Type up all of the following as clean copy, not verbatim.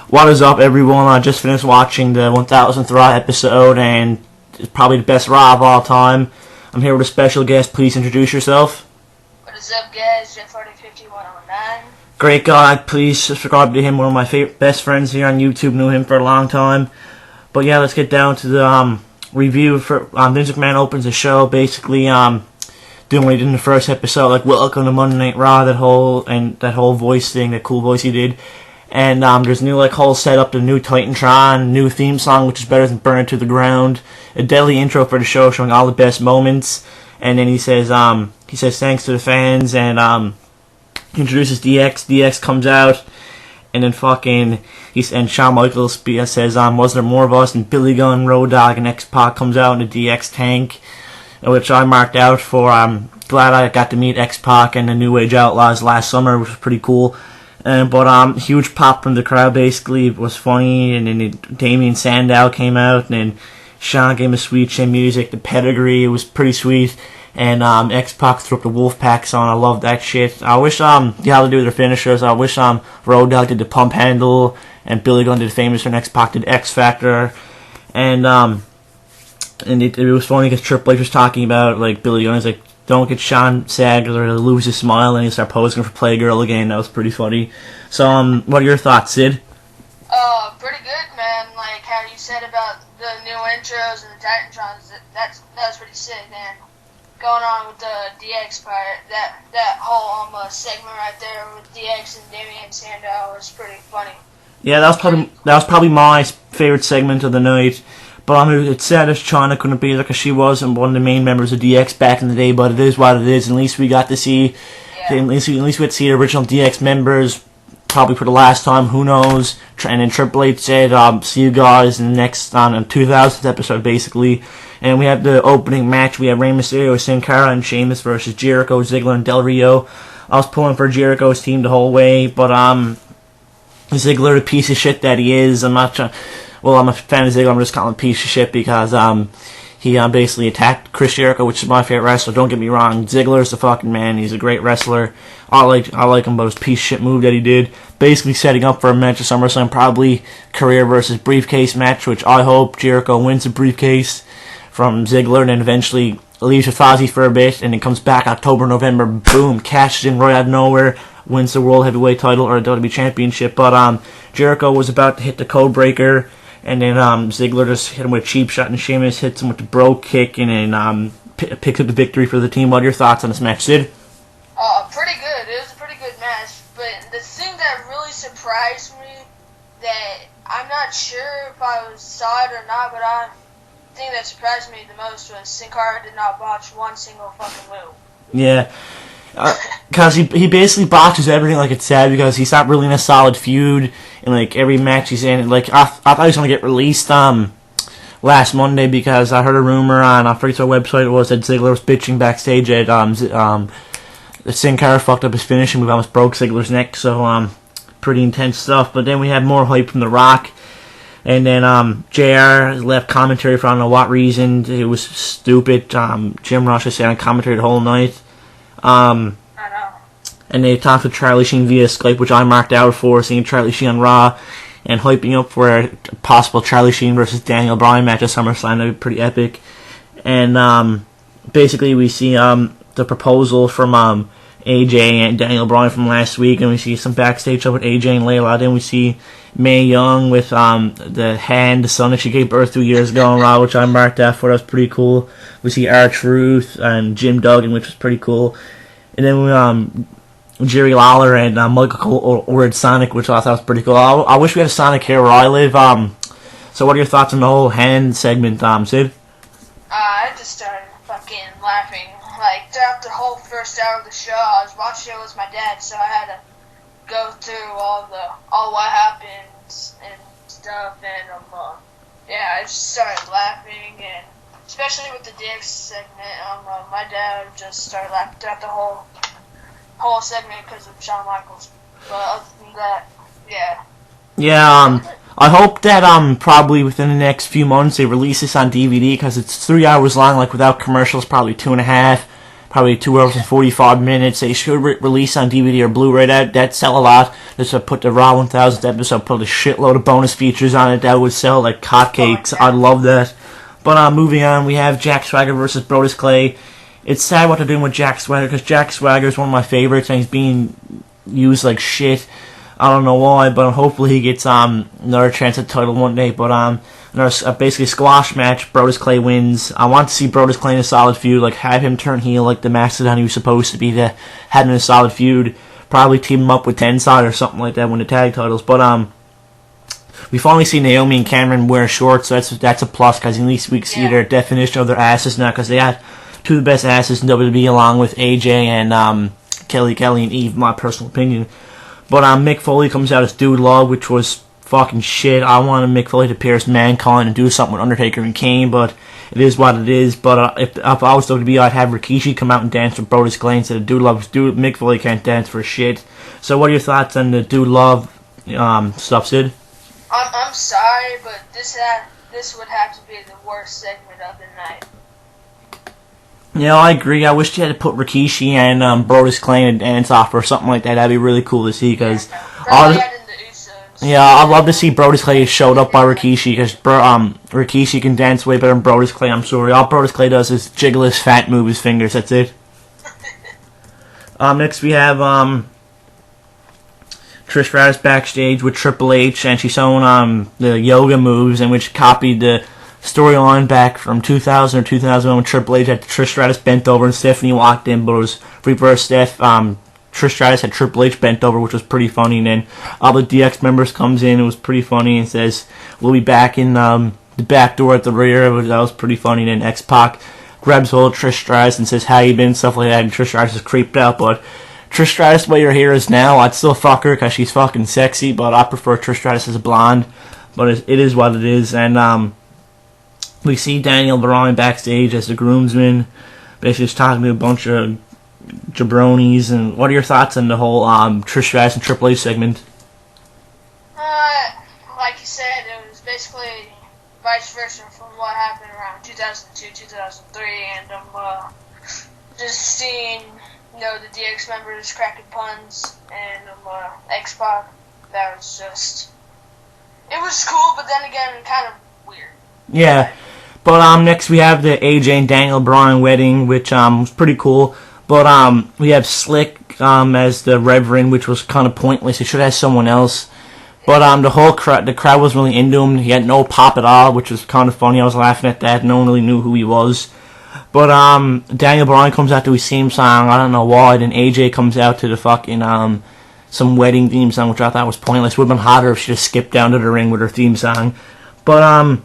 What is up, everyone? I just finished watching the 1000th Raw episode, and it's probably the best Raw of all time. I'm here with a special guest. Please introduce yourself. What is up, guys? Jeff 5109. Great guy. Please subscribe to him. One of my best friends here on YouTube. Knew him for a long time. But yeah, let's get down to the review. For Vince McMahon opens the show, basically doing what he did in the first episode, like welcome to Monday Night Raw. That whole voice thing, that cool voice he did. And there's new whole setup, the new Titantron, new theme song, which is better than Burn It to the Ground. A deadly intro for the show, showing all the best moments. And then he says thanks to the fans, and he introduces DX. DX comes out, and then and Shawn Michaels says, was there more of us? And Billy Gunn, Road Dogg, and X-Pac comes out in the DX tank, which I marked out for. I'm glad I got to meet X-Pac and the New Age Outlaws last summer, which was pretty cool. But huge pop from the crowd. Basically, it was funny, and then Damien Sandow came out, and then Shawn gave him a sweet chin music. The pedigree, it was pretty sweet, and X-Pac threw up the Wolfpack song. I love that shit. I wish how to do their finishers. I wish Road Dogg did the pump handle, and Billy Gunn did famous, and X-Pac did X Factor, and it was funny because Triple H was talking about Billy Gunn is don't get Shawn sad or he'll lose his smile, and he'll start posing for Playgirl again. That was pretty funny. So, what are your thoughts, Sid? Pretty good, man. Like how you said about the new intros and the Titantrons, that was pretty sick, man. Going on with the DX part, that whole segment right there with DX and Damien Sandow was pretty funny. Yeah, that was probably my favorite segment of the night. But it's sad as Chyna couldn't be there because she wasn't one of the main members of DX back in the day. But it is what it is. At least we got to see, at least we got to see the original DX members, probably for the last time. Who knows? And then Triple H said, "See you guys in the next 2000th episode," basically. And we have the opening match. We have Rey Mysterio, Sin Cara, and Sheamus versus Jericho, Ziggler, and Del Rio. I was pulling for Jericho's team the whole way, but Ziggler, the piece of shit that he is, I'm not trying. Well, I'm a fan of Ziggler. I'm just calling him a piece of shit because he basically attacked Chris Jericho, which is my favorite wrestler. Don't get me wrong, Ziggler's the fucking man. He's a great wrestler. I like him, but his piece of shit move that he did, basically setting up for a match at SummerSlam, probably career versus briefcase match, which I hope Jericho wins the briefcase from Ziggler, and then eventually leaves with Fozzy for a bit, and then comes back October, November, boom, cashes in right out of nowhere, wins the World Heavyweight title or the WWE Championship. But Jericho was about to hit the code breaker, and then Ziggler just hit him with a cheap shot, and Sheamus hits him with the bro kick, and then picks up the victory for the team. What are your thoughts on this match, Sid? Pretty good. It was a pretty good match. But the thing that really surprised me, that I'm not sure if I saw it or not, but the thing that surprised me the most was Sin Cara did not botch one single fucking move. Yeah. Because he basically botches everything like it's sad, because he's not really in a solid feud in every match he's in. I thought he was going to get released last Monday, because I heard a rumor on, I forget what website it was, that Ziggler was bitching backstage at that Sin Cara fucked up his finish and we almost broke Ziggler's neck. So pretty intense stuff. But then we had more hype from The Rock. And then JR left commentary for I don't know what reason. It was stupid. Jim Ross just sat on commentary the whole night. I know. And they talked with Charlie Sheen via Skype, which I marked out for, seeing Charlie Sheen on Raw, and hyping up for a possible Charlie Sheen versus Daniel Bryan match at SummerSlam. That would be pretty epic. And basically we see the proposal from AJ and Daniel Bryan from last week, and we see some backstage stuff with AJ and Layla. Then we see Mae Young with the son that she gave birth 2 years ago on Raw, which I marked out for. That was pretty cool. We see R-Truth and Jim Duggan, which was pretty cool. And then we Jerry Lawler and Michael Cole ordered Sonic, which I thought was pretty cool. I wish we had a Sonic here where I live. So what are your thoughts on the whole hand segment, Sid? I just started fucking laughing. Throughout the whole first hour of the show, I was watching it with my dad, so I had to go through all what happens and stuff, and I just started laughing, and especially with the DX segment, my dad just started laughing throughout the whole segment because of Shawn Michaels. But other than that, yeah. Yeah, I hope that probably within the next few months they release this on DVD, because it's 3 hours long, without commercials, probably 2.5. probably 2 hours and 45 minutes. They should release on DVD or Blu-ray. That'd sell a lot. Just to put the Raw 1000 episode, put a shitload of bonus features on it. That would sell like hotcakes. I'd love that. But moving on, we have Jack Swagger versus Brodus Clay. It's sad what they're doing with Jack Swagger, because Jack Swagger is one of my favorites, and he's being used like shit. I don't know why, but hopefully he gets another chance at the title one day. But basically squash match, Brodus Clay wins. I want to see Brodus Clay in a solid feud, like have him turn heel like the Mastodon he was supposed to be, to have him in a solid feud. Probably team him up with Tensai or something like that, win the tag titles. But we finally see Naomi and Cameron wear shorts, so that's a plus, because at least we can see their definition of their asses now, because they had two of the best asses in WWE, along with AJ and Kelly and Eve, my personal opinion. But Mick Foley comes out as Dude Love, which was fucking shit. I wanted Mick Foley to pierce Mankind and do something with Undertaker and Kane, but it is what it is. But if I was WWE, I'd have Rikishi come out and dance with Brodus Clay instead of Dude Love. Mick Foley can't dance for shit. So what are your thoughts on the Dude Love stuff, Sid? I'm sorry, but this would have to be the worst segment of the night. Yeah, I agree. I wish you had to put Rikishi and Brodus Clay in a dance-off or something like that. That'd be really cool to see, because I'd love to see Brodus Clay showed up by Rikishi, because Rikishi can dance way better than Brodus Clay. I'm sorry. All Brodus Clay does is jiggle his fat, move his fingers. That's it. Next we have Trish Stratus backstage with Triple H, and she's showing the yoga moves, in which copied the storyline back from 2000 or 2001 when Triple H had Trish Stratus bent over and Stephanie walked in, but it was reverse Trish Stratus had Triple H bent over, which was pretty funny, and then all the DX members comes in. It was pretty funny, and says, we'll be back in the back door at the rear. That was pretty funny. And then X-Pac grabs hold of Trish Stratus and says, how you been, stuff like that, and Trish Stratus is creeped out. But Trish Stratus, the way her hair is now, I'd still fuck her because she's fucking sexy, but I prefer Trish Stratus as a blonde. But it is what it is. And we see Daniel Bryan backstage as the groomsman, basically just talking to a bunch of jabronis. And what are your thoughts on the whole Trish Stratus and Triple H segment? Like you said, it was basically vice versa from what happened around 2002, 2003, and just seeing, the DX members cracking puns, and X-Pac, that was just, it was cool, but then again, kind of weird. Yeah, but next we have the AJ and Daniel Bryan wedding, which was pretty cool. But we have Slick as the Reverend, which was kind of pointless. It should have someone else. But the whole the crowd was really into him. He had no pop at all, which was kind of funny. I was laughing at that. No one really knew who he was. But Daniel Bryan comes out to his theme song. I don't know why. Then AJ comes out to the fucking some wedding theme song, which I thought was pointless. Would have been hotter if she just skipped down to the ring with her theme song. But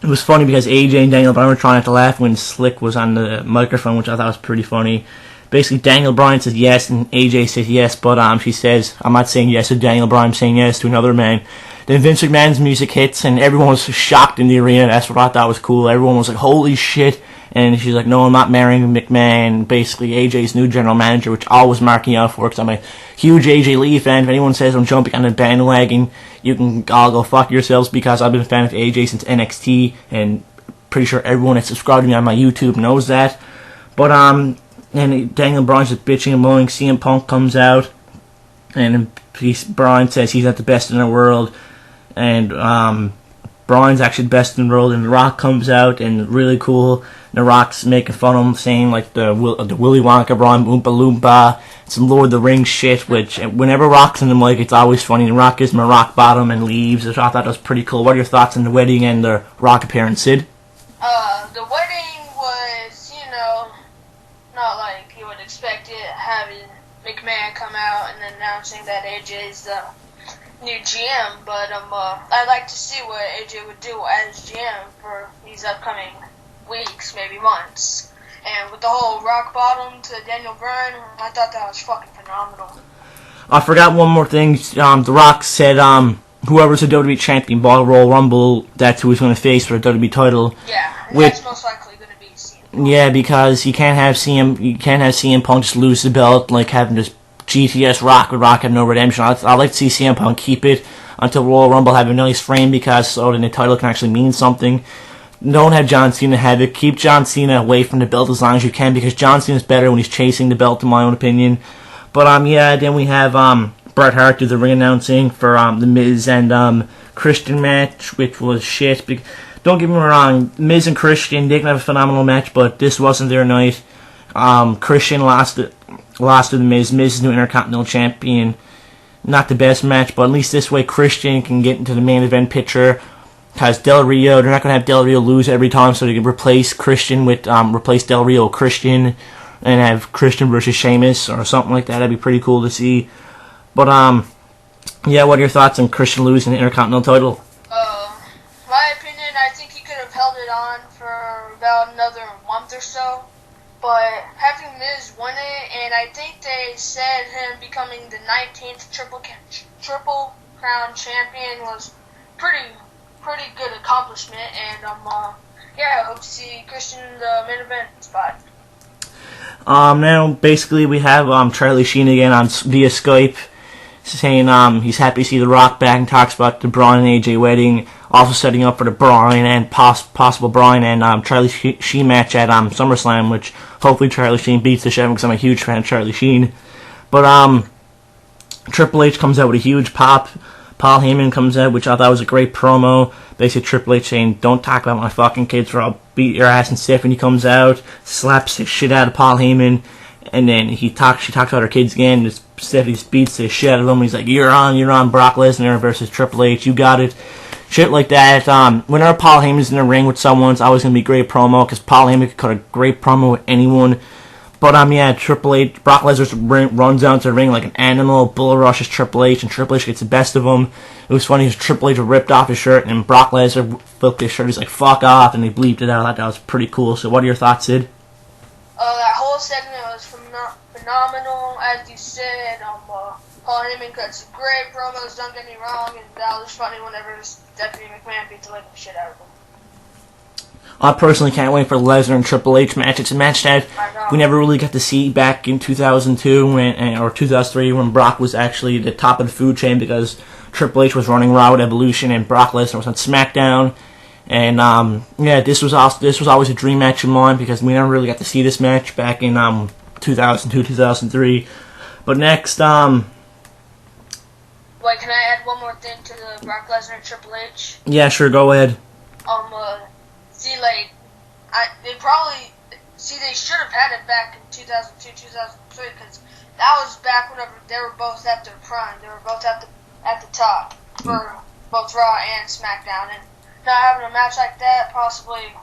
it was funny because AJ and Daniel Bryan were trying not to laugh when Slick was on the microphone, which I thought was pretty funny. Basically, Daniel Bryan says yes, and AJ says yes, but she says, I'm not saying yes to Daniel Bryan, I'm saying yes to another man. Then Vince McMahon's music hits, and everyone was shocked in the arena. That's what I thought was cool. Everyone was like, holy shit. And she's like, no, I'm not marrying McMahon. Basically, AJ's new general manager, which I was marking out for, because I'm a huge AJ Lee fan. If anyone says I'm jumping on the bandwagon, you can all go fuck yourselves, because I've been a fan of AJ since NXT, and pretty sure everyone that subscribed to me on my YouTube knows that. But, and Daniel Bryan's just bitching and moaning. CM Punk comes out, and Bryan says he's not the best in the world, and Bryan's actually the best in the world, and The Rock comes out, and really cool. The Rock's making fun of him, saying like the Willy Wonka, Bryan Oompa Loompa, some Lord of the Rings shit, which whenever Rock's in the mic, it's always funny. And Rock gives him a rock bottom and leaves, which I thought was pretty cool. What are your thoughts on the wedding and the Rock appearance, Sid? The wedding was, not like you would expect it, having McMahon come out and announcing that AJ is the new GM, but I'd like to see what AJ would do as GM for these upcoming weeks, maybe months. And with the whole rock bottom to Daniel Bryan, I thought that was fucking phenomenal. I forgot one more thing. The Rock said whoever's the WWE champion by the Royal Rumble, that's who he's going to face for the WWE title. Yeah, and that's most likely going to be CM Punk. Yeah, because you can't have CM Punk just lose the belt, like having this GTS Rock with Rock have no redemption. I'd like to see CM Punk keep it until Royal Rumble, have a nice frame, because so then the title can actually mean something. Don't have John Cena have it. Keep John Cena away from the belt as long as you can, because John Cena's better when he's chasing the belt, in my own opinion. But yeah, then we have Bret Hart do the ring announcing for the Miz and Christian match, which was shit. Don't get me wrong, Miz and Christian, they can have a phenomenal match, but this wasn't their night. Christian lost to the Miz. Miz is new Intercontinental Champion. Not the best match, but at least this way Christian can get into the main event picture. Because Del Rio, they're not going to have Del Rio lose every time, so they can replace Christian with, replace Del Rio with Christian, and have Christian versus Sheamus, or something like that. That'd be pretty cool to see. But, yeah, what are your thoughts on Christian losing the Intercontinental title? My opinion, I think he could have held it on for about another month or so. But having Miz win it, and I think they said him becoming the 19th Triple Crown champion was pretty good accomplishment, and yeah, I hope to see Christian in the main event spot. Now basically we have Charlie Sheen again on via Skype, saying he's happy to see The Rock back, and talks about the Bryan and AJ wedding, also setting up for the Bryan and possible Bryan and Charlie Sheen match at SummerSlam, which hopefully Charlie Sheen beats the shit, because I'm a huge fan of Charlie Sheen. But Triple H comes out with a huge pop. Paul Heyman comes out, which I thought was a great promo. Basically, Triple H saying, "Don't talk about my fucking kids, or I'll beat your ass." And Stephanie comes out, slaps the shit out of Paul Heyman, and then she talks about her kids again. Stephanie beats the shit out of him. He's like, "You're on Brock Lesnar versus Triple H. You got it." Shit like that. Whenever Paul Heyman's in the ring with someone, it's always gonna be a great promo, because Paul Heyman could cut a great promo with anyone. But yeah, Triple H, Brock Lesnar runs down to the ring like an animal, bull rushes Triple H, and Triple H gets the best of him. It was funny because Triple H ripped off his shirt, and Brock Lesnar flipped his shirt. He's like, "Fuck off," and he bleeped it out. I thought that was pretty cool. So what are your thoughts, Sid? That whole segment was phenomenal, as you said. Paul Heyman cuts some great promos, don't get me wrong, and that was funny whenever Stephanie McMahon beat the living shit out of him. I personally can't wait for the Lesnar and Triple H match. It's a match that we never really got to see back in 2002 or 2003 when Brock was actually the top of the food chain, because Triple H was running Raw with Evolution and Brock Lesnar was on SmackDown. And yeah, this was always a dream match of mine, because we never really got to see this match back in 2002, 2003. But next, Wait, can I add one more thing to the Brock Lesnar and Triple H? Yeah, sure, go ahead. They should have had it back in 2002, 2003, because that was back whenever they were both at their prime. They were both at the top for both Raw and SmackDown, and not having a match like that, possibly,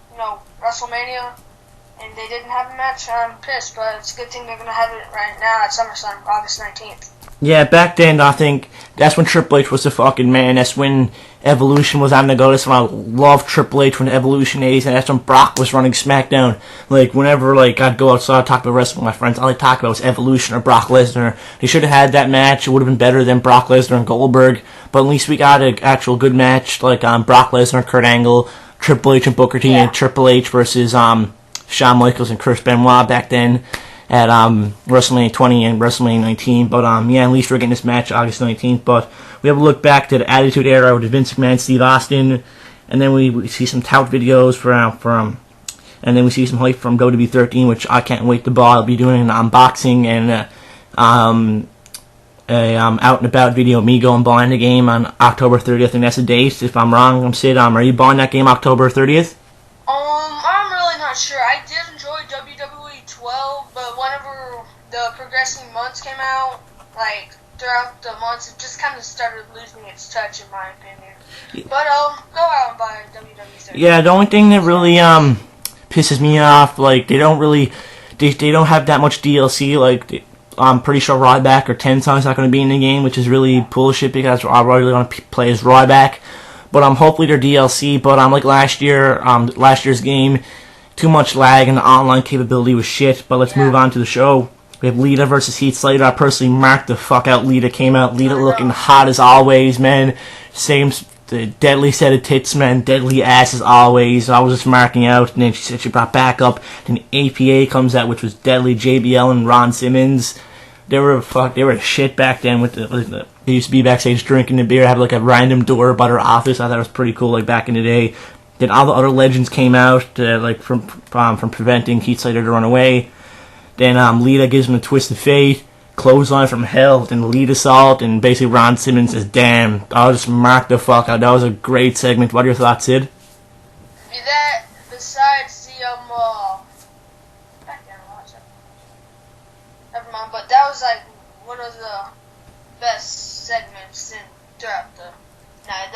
WrestleMania, and they didn't have a match, I'm pissed, but it's a good thing they're going to have it right now at SummerSlam, August 19th. Yeah, back then, I think that's when Triple H was the fucking man. That's when Evolution was on the go. That's when I loved Triple H, when Evolution days, and that's when Brock was running SmackDown. Like, whenever I'd go outside, talk about wrestling with my friends, all I'd talk about was Evolution or Brock Lesnar. They should have had that match. It would have been better than Brock Lesnar and Goldberg. But at least we got an actual good match, like Brock Lesnar, Kurt Angle, Triple H and Booker T, and Triple H versus Shawn Michaels and Chris Benoit back then at WrestleMania 20 and WrestleMania 19. But yeah, at least we're getting this match August 19th. But we have a look back to the Attitude Era with Vince McMahon, Steve Austin, and then we see some tout videos from and then we see some hype from WWE 13, which I can't wait to buy. I'll be doing an unboxing and out and about video of me going buying the game on October 30th, and that's the date. If I'm wrong, I'm Sid. Are you buying that game October 30th? I'm really not sure. I did enjoy WWE 12, but whenever the progressing months came out, throughout the months, it just kind of started losing its touch, in my opinion. But go out and buy WWE 13. Yeah, the only thing that really pisses me off, they don't have that much DLC. I'm pretty sure Ryback or Tenson's not going to be in the game, which is really bullshit, because I really want to play as Ryback. But hopefully they're DLC. But like last year's game, too much lag and the online capability was shit. But let's move on to the show. We have Lita versus Heath Slater. I personally marked the fuck out Lita. Came out, Lita looking hot as always, man. The deadly set of tits, man. Deadly ass as always. I was just marking out, and then she said she brought back up. Then APA comes out, which was deadly. JBL and Ron Simmons. They were shit back then. They used to be backstage drinking the beer, have a random door about her office. I thought it was pretty cool, back in the day. Then all the other legends came out, like from preventing Heath Slater to run away. Then Lita gives him a twist of fate, clothesline from hell, then Elite Assault, and basically Ron Simmons says, "Damn, I'll just mark the fuck out." That was a great segment. What are your thoughts, Sid? That besides the never mind, but that was like one of the best segments throughout the night.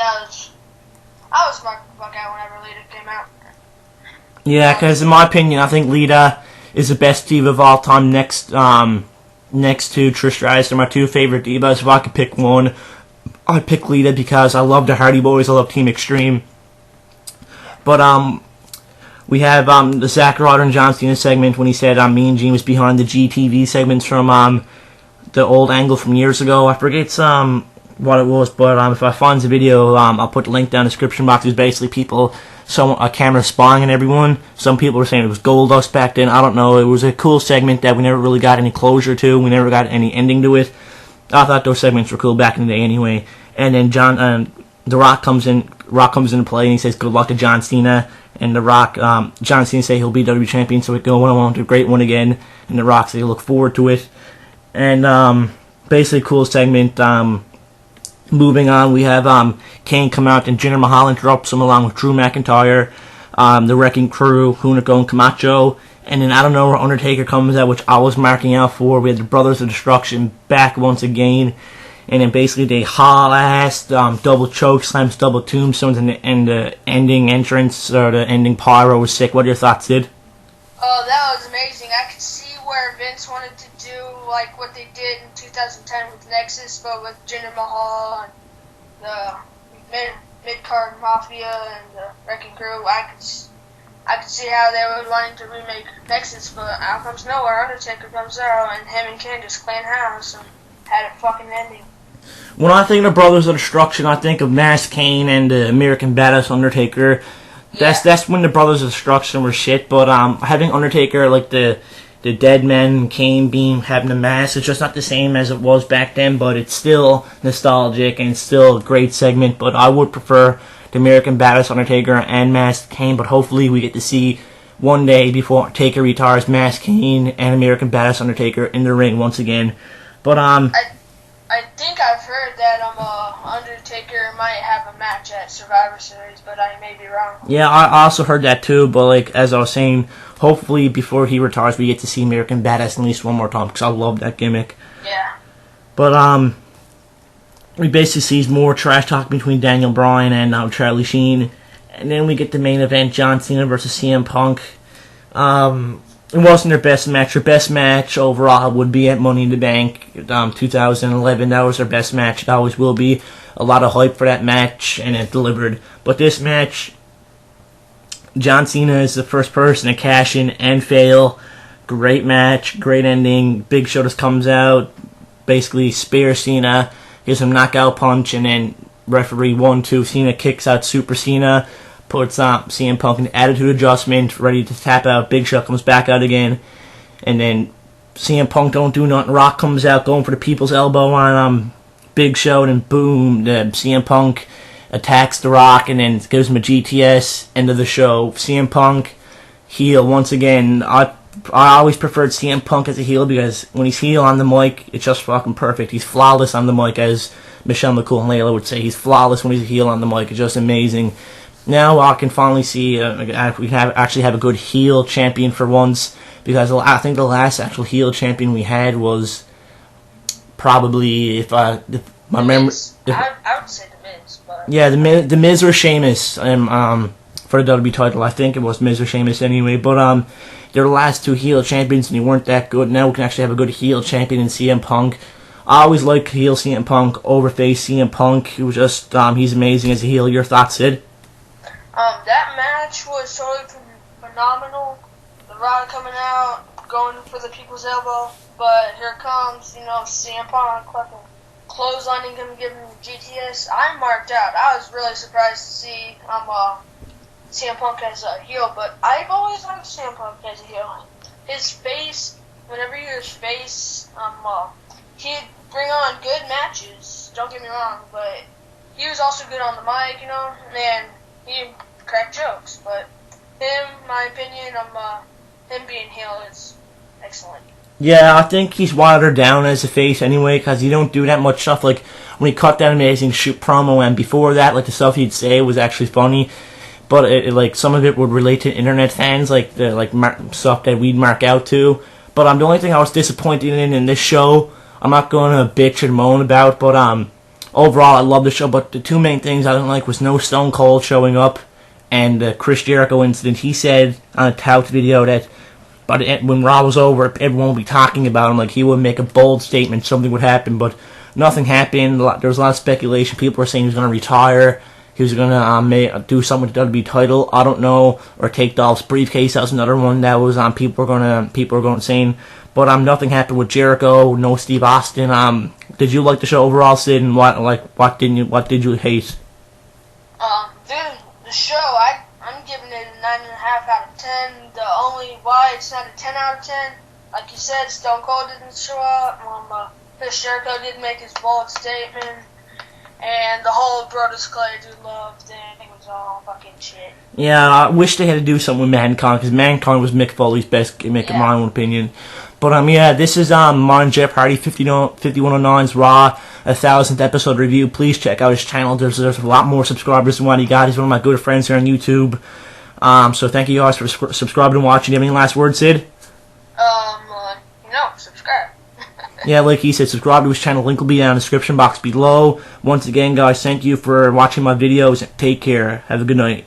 I was marking the fuck out whenever Lita came out. Yeah, because in my opinion, I think Lita is the best diva of all time. Next to Trish Stratus, they're my two favorite divas. If I could pick one, I'd pick Lita because I love the Hardy Boys. I love Team Extreme. But we have the Zack Ryder and John Cena segment when he said Mean Gene was behind the GTV segments from the old angle from years ago. I forget what it was, but if I find the video, I'll put the link down in the description box. It was basically a camera spying on everyone. Some people were saying it was Goldust back then. I don't know. It was a cool segment that we never really got any closure to. We never got any ending to it. I thought those segments were cool back in the day anyway. And then The Rock comes into play and he says good luck to John Cena. And The Rock, John Cena say he'll be WWE champion, so we go on to a great one again. And The Rock say look forward to it. And basically cool segment. Moving on, we have Kane come out and Jinder Mahal interrupts him along with Drew McIntyre, the Wrecking Crew, Hunico and Camacho, and then I don't know where Undertaker comes out, which I was marking out for. We had the Brothers of Destruction back once again, and then basically they haul ass, double choke slams, double tombstones, and the ending entrance or the ending pyro was sick. What are your thoughts, Sid? Oh, that was amazing. I could see where Vince wanted to do like what they did in 2010 with Nexus, but with Jinder Mahal and the mid-card Mafia and the Wrecking Crew. I could see how they were wanting to remake Nexus, but out comes nowhere. Undertaker comes out, and him and Ken just clean house and had a fucking ending. When I think of Brothers of Destruction, I think of Mass Kane and the American Badass Undertaker. That's when the Brothers of Destruction were shit, but having Undertaker, like the Dead Man Kane beam having the mask, it's just not the same as it was back then, but it's still nostalgic and it's still a great segment. But I would prefer the American Badass Undertaker and Masked Kane, but hopefully we get to see one day before Taker retires, Masked Kane and American Badass Undertaker in the ring once again. But I think I've heard that Undertaker might have a match at Survivor Series, but I may be wrong. Yeah, I also heard that too, but like as I was saying, hopefully before he retires we get to see American Badass at least one more time, because I love that gimmick. Yeah. But we basically see more trash talk between Daniel Bryan and Charlie Sheen, and then we get the main event, John Cena versus CM Punk. It wasn't their best match. Their best match overall would be at Money in the Bank 2011. That was their best match. It always will be. A lot of hype for that match, and it delivered. But this match, John Cena is the first person to cash in and fail. Great match, great ending. Big Show just comes out, basically spears Cena, gives him a knockout punch, and then referee 1-2. Cena kicks out Super Cena. Puts CM Punk in attitude adjustment, ready to tap out. Big Show comes back out again, and then CM Punk don't do nothing. Rock comes out going for the people's elbow on Big Show, and then boom, the CM Punk attacks the Rock, and then gives him a GTS. End of the show. CM Punk heel once again. I always preferred CM Punk as a heel because when he's heel on the mic, it's just fucking perfect. He's flawless on the mic, as Michelle McCool and Layla would say. He's flawless when he's a heel on the mic. It's just amazing. Now I can finally see we actually have a good heel champion for once, because I think the last actual heel champion we had was probably, if my memory, I would say The Miz, but yeah, the Miz or Sheamus for the WWE title. I think it was Miz or Sheamus anyway. But their last two heel champions, and they weren't that good. Now we can actually have a good heel champion in CM Punk. I always liked heel CM Punk over face CM Punk. He was just he's amazing as a heel. Your thoughts, Sid? That match was totally phenomenal. The Rock coming out, going for the people's elbow, but here comes, CM Punk fucking clotheslining him, giving him GTS. I marked out. I was really surprised to see CM Punk as a heel, but I've always liked CM Punk as a heel. His face, whenever he was face, he'd bring on good matches. Don't get me wrong, but he was also good on the mic, and he crack jokes. But him, my opinion, him being heel is excellent. Yeah, I think he's watered down as a face anyway, because he don't do that much stuff. Like, when he cut that amazing shoot promo, and before that, like, the stuff he'd say was actually funny, but like, some of it would relate to internet fans, like, the, like, stuff that we'd mark out to. But, the only thing I was disappointed in this show, I'm not going to bitch and moan about, but, overall, I love the show, but the two main things I didn't like was no Stone Cold showing up, and the Chris Jericho incident. He said on a tout video that but when Raw was over, everyone would be talking about him. Like, he would make a bold statement, something would happen, but nothing happened. There was a lot of speculation. People were saying he was going to retire. He was going to do something with the WWE title. I don't know. Or take Dolph's briefcase. That was another one that was people were going insane. But nothing happened with Jericho. No Steve Austin. Did you like the show overall, Sid? And what did you hate? The show, I'm giving it a 9.5 out of 10. The only why it's not a 10 out of 10, like you said, Stone Cold didn't show up. Chris Jericho didn't make his bold statement, and the whole Brodus Clay dude loved, and it was all fucking shit. Yeah, I wish they had to do something with Mankind, because Mankind was Mick Foley's best gimmick, in my own opinion. But yeah, this is Modern Jeff Hardy 5109's Raw 1000th episode review. Please check out his channel. There's a lot more subscribers than what he got. He's one of my good friends here on YouTube. So thank you guys for subscribing and watching. Do you have any last words, Sid? No, subscribe. Yeah, like he said, subscribe to his channel. Link will be down in the description box below. Once again, guys, thank you for watching my videos. Take care. Have a good night.